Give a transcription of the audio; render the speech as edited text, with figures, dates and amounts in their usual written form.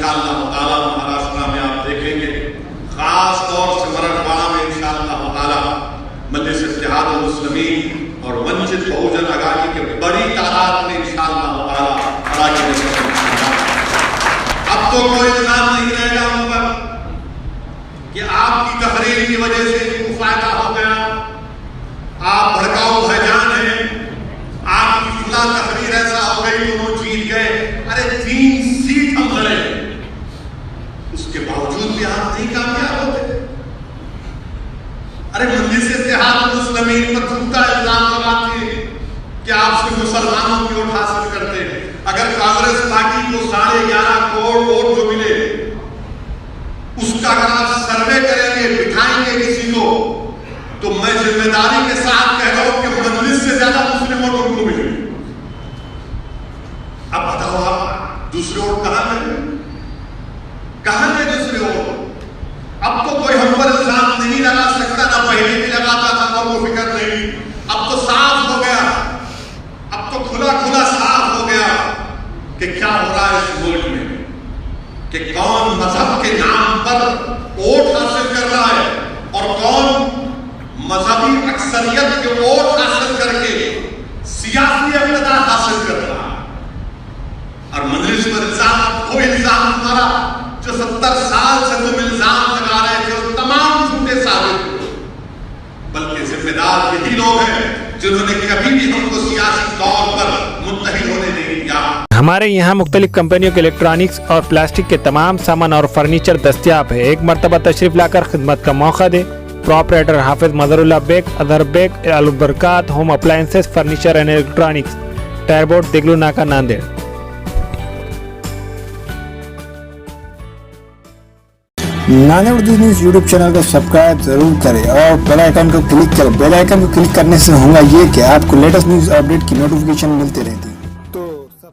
انشاءاللہ تعالیٰ مہاراشٹر میں آپ دیکھیں گے، خاص طور سے مراٹھواڑہ میں انشاءاللہ تعالیٰ مجلس اتحاد المسلمین اور ونچت بہوجن اگانی کے بڑی تعداد میں انشاءاللہ تعالیٰ اراکین اسمبلی۔ اب تو کوئی الزام نہیں رہے گا ہم پر کہ آپ کی تقریر کی وجہ سے ان کو فائدہ ہو گیا، آپ بھڑکاؤ بھیجان ہیں، آپ کی فلاں تقریر ایسا ہو گئی انہوں جیت گئے۔ ارے 3 سیٹ ہم لڑے، اس کے باوجود بھی آپ نہیں کامیاب ہوتے۔ ارے مجلس اتحاد المسلمین پر جھوٹا الزام لگاتے ہیں کہ آپ سے مسلمانوں کی ووٹ حاصل کرتے ہیں۔ اگر کانگریس پارٹی کو 11.5 کروڑ ووٹ جو ملے اس کا اگر آپ سروے کریں گے، بٹھائیں گے کسی کو، تو میں ذمہ داری کے ساتھ کہہ رہا ہوں کہ مجلس سے زیادہ مسلم ووٹ ان کو ملے۔ اب بتاؤ آپ دوسرے ووٹ کہاں گئے؟ کہاں گئے دوسرے ووٹ؟ اب تو کوئی ہم پر الزام نہیں لگا سکتا، نہ پہلے بھی لگاتا تھا تو وہ فکر نہیں۔ اب تو صاف ہو گیا، اب تو کھلا کھلا صاف ہو گیا کہ کیا ہو رہا ہے اس ملک میں، کہ کون مذہب کے نام پر ووٹ حاصل کر رہا ہے اور کون مذہبی اکثریت کے ووٹ حاصل کر کے سیاسی اقتدار حاصل کر رہا ہے۔ اور مجلس پر الزام، کوئی الزام ہمارا جو 70 سال سے تم الزام لگا رہے تھے وہ تمام جھوٹے ثابت ہوئے، بلکہ ذمہ دار یہی لوگ ہیں جنہوں نے کبھی بھی ہم کو سیاسی طور پر متحد ہونے نہیں دیا۔ ہمارے یہاں مختلف کمپنیوں کے الیکٹرانکس اور پلاسٹک کے تمام سامان اور فرنیچر دستیاب ہے۔ ایک مرتبہ تشریف لا کر خدمت کا موقع دے۔ Proprietor Hafiz Mazharullah Baig, Azhar Baig, Albarakat home appliances, furniture and electronics, tyre board, Deglur Naka, Nanded. Nanded Urdu news YouTube channel کو سبسکرائب ضرور کریں اور بیل آئیکن کو کلک کریں۔ بیل آئیکن کو کلک کرنے سے ہوگا یہ کہ آپ کو لیٹسٹ نیوز اپڈیٹ کی نوٹیفیکیشن ملتی رہتی ہے۔